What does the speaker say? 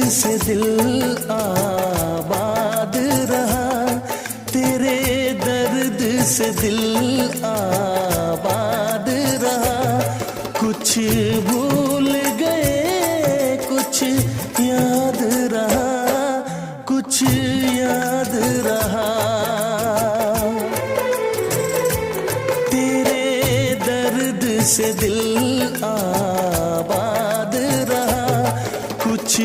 से दिल आबाद रहा, तेरे दर्द से दिल आबाद रहा। कुछ भूल गए कुछ याद रहा, कुछ याद रहा। तेरे दर्द से दिल आबाद रहा, कुछ